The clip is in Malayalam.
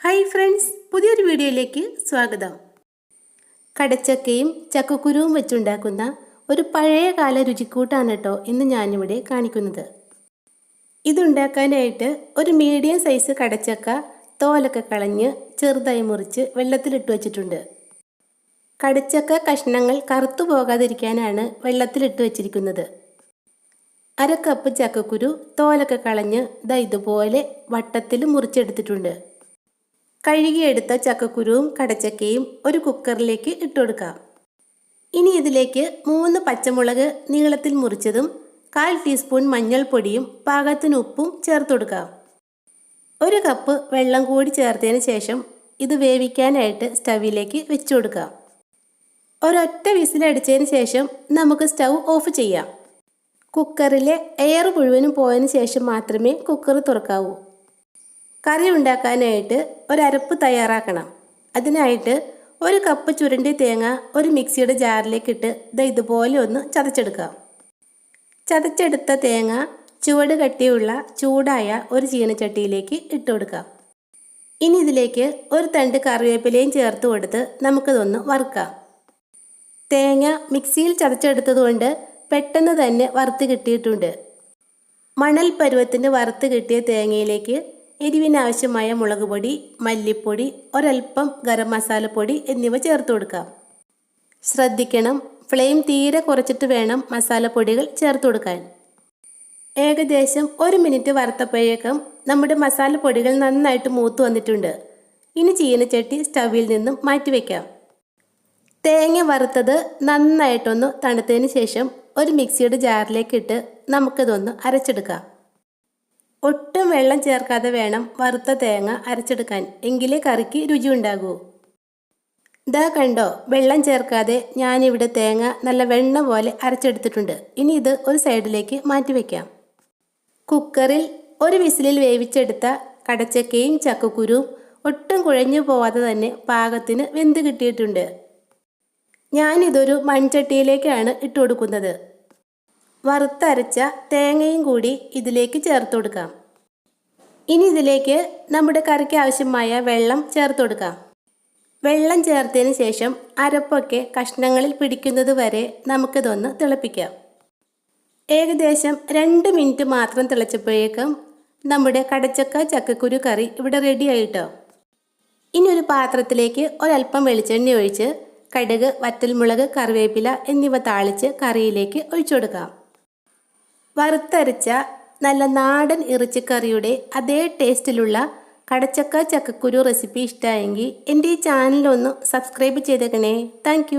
ഹായ് ഫ്രണ്ട്സ്, പുതിയൊരു വീഡിയോയിലേക്ക് സ്വാഗതം. കടച്ചക്കയും ചക്കക്കുരുവും വെച്ചുണ്ടാക്കുന്ന ഒരു പഴയകാല രുചിക്കൂട്ടാണ് കേട്ടോ ഇന്ന് ഞാനിവിടെ കാണിക്കുന്നത്. ഇതുണ്ടാക്കാനായിട്ട് ഒരു മീഡിയം സൈസ് കടച്ചക്ക തോലൊക്കെ കളഞ്ഞ് ചെറുതായി മുറിച്ച് വെള്ളത്തിലിട്ട് വച്ചിട്ടുണ്ട്. കടച്ചക്ക കഷ്ണങ്ങൾ കറുത്തു പോകാതിരിക്കാനാണ് വെള്ളത്തിലിട്ട് വച്ചിരിക്കുന്നത്. 1/2 കപ്പ് ചക്കക്കുരു തോലൊക്കെ കളഞ്ഞ് ഇതുപോലെ വട്ടത്തിൽ മുറിച്ചെടുത്തിട്ടുണ്ട്. കഴുകിയെടുത്ത ചക്കക്കുരുവും കടച്ചക്കയും ഒരു കുക്കറിലേക്ക് ഇട്ടുകൊടുക്കാം. ഇനി ഇതിലേക്ക് 3 പച്ചമുളക് നീളത്തിൽ മുറിച്ചതും 1/4 ടീസ്പൂൺ മഞ്ഞൾപ്പൊടിയും പാകത്തിന് ഉപ്പും ചേർത്ത് കൊടുക്കാം. 1 കപ്പ് വെള്ളം കൂടി ചേർത്തതിന് ശേഷം ഇത് വേവിക്കാനായിട്ട് സ്റ്റവിലേക്ക് വെച്ചു കൊടുക്കാം. ഒരൊറ്റ വിസിലടിച്ചതിന് ശേഷം നമുക്ക് സ്റ്റൗ ഓഫ് ചെയ്യാം. കുക്കറിലെ എയർ മുഴുവനും പോയതിന് ശേഷം മാത്രമേ കുക്കർ തുറക്കാവൂ. കറി ഉണ്ടാക്കാനായിട്ട് ഒരരപ്പ് തയ്യാറാക്കണം. അതിനായിട്ട് 1 കപ്പ് ചുരണ്ടിയ തേങ്ങ ഒരു മിക്സിയുടെ ജാറിലേക്ക് ഇട്ട് ഇതുപോലെ ഒന്ന് ചതച്ചെടുക്കാം. ചതച്ചെടുത്ത തേങ്ങ ചുവട് കട്ടിയുള്ള ചൂടായ ഒരു ചീനച്ചട്ടിയിലേക്ക് ഇട്ട് കൊടുക്കാം. ഇനി ഇതിലേക്ക് ഒരു തണ്ട് കറിവേപ്പിലയും ചേർത്ത് കൊടുത്ത് നമുക്കിതൊന്ന് വറുക്കാം. തേങ്ങ മിക്സിയിൽ ചതച്ചെടുത്തതുകൊണ്ട് പെട്ടെന്ന് തന്നെ വറുത്ത് കിട്ടിയിട്ടുണ്ട്. മണൽ പരുവത്തിന് വറുത്ത് കിട്ടിയ തേങ്ങയിലേക്ക് എരിവിനാവശ്യമായ മുളക് പൊടി, മല്ലിപ്പൊടി, ഒരൽപ്പം ഗരം മസാലപ്പൊടി എന്നിവ ചേർത്ത് കൊടുക്കാം. ശ്രദ്ധിക്കണം, ഫ്ലെയിം തീരെ കുറച്ചിട്ട് വേണം മസാലപ്പൊടികൾ ചേർത്ത് കൊടുക്കാൻ. ഏകദേശം 1 മിനിറ്റ് വറുത്തപ്പോഴേക്കും നമ്മുടെ മസാലപ്പൊടികൾ നന്നായിട്ട് മൂത്ത് വന്നിട്ടുണ്ട്. ഇനി ചീനച്ചട്ടി സ്റ്റവിൽ നിന്നും മാറ്റിവെക്കാം. തേങ്ങ വറുത്തത് നന്നായിട്ടൊന്ന് തണുത്തതിന് ശേഷം ഒരു മിക്സിയുടെ ജാറിലേക്ക് ഇട്ട് നമുക്കിതൊന്ന് അരച്ചെടുക്കാം. ഒട്ടും വെള്ളം ചേർക്കാതെ വേണം വറുത്ത തേങ്ങ അരച്ചെടുക്കാൻ, എങ്കിലേ കറിക്ക് രുചി ഉണ്ടാകൂ. കണ്ടോ, വെള്ളം ചേർക്കാതെ ഞാനിവിടെ തേങ്ങ നല്ല വെണ്ണ പോലെ അരച്ചെടുത്തിട്ടുണ്ട്. ഇനി ഇത് ഒരു സൈഡിലേക്ക് മാറ്റിവെക്കാം. കുക്കറിൽ ഒരു വിസിലിൽ വേവിച്ചെടുത്ത കടച്ചക്കയും ചക്കക്കുരുവും ഒട്ടും കുഴഞ്ഞു പോവാതെ തന്നെ പാകത്തിന് വെന്ത് കിട്ടിയിട്ടുണ്ട്. ഞാനിതൊരു മൺചട്ടിയിലേക്കാണ് ഇട്ട് കൊടുക്കുന്നത്. വറുത്തരച്ച തേങ്ങയും കൂടി ഇതിലേക്ക് ചേർത്ത് കൊടുക്കാം. ഇനി ഇതിലേക്ക് നമ്മുടെ കറിക്ക് ആവശ്യമായ വെള്ളം ചേർത്ത് കൊടുക്കാം. വെള്ളം ചേർത്തതിന് ശേഷം അരപ്പൊക്കെ കഷ്ണങ്ങളിൽ പിടിക്കുന്നത് വരെ നമുക്കിതൊന്ന് തിളപ്പിക്കാം. ഏകദേശം 2 മിനിറ്റ് മാത്രം തിളച്ചപ്പോഴേക്കും നമ്മുടെ കടച്ചക്ക ചക്കക്കുരു കറി ഇവിടെ റെഡി ആയിട്ടോ. ഇനി ഒരു പാത്രത്തിലേക്ക് ഒരൽപ്പം വെളിച്ചെണ്ണ ഒഴിച്ച് കടുക്, വറ്റൽമുളക്, കറിവേപ്പില എന്നിവ താളിച്ച് കറിയിലേക്ക് ഒഴിച്ചു കൊടുക്കാം. വറുത്തരച്ച നല്ല നാടൻ ഇറച്ചിക്കറിയുടെ അതേ ടേസ്റ്റിലുള്ള കടച്ചക്ക ചക്കക്കുരു റെസിപ്പി ഇഷ്ടമായെങ്കിൽ എൻ്റെ ഈ ചാനലൊന്ന് സബ്സ്ക്രൈബ് ചെയ്തേക്കണേ. താങ്ക്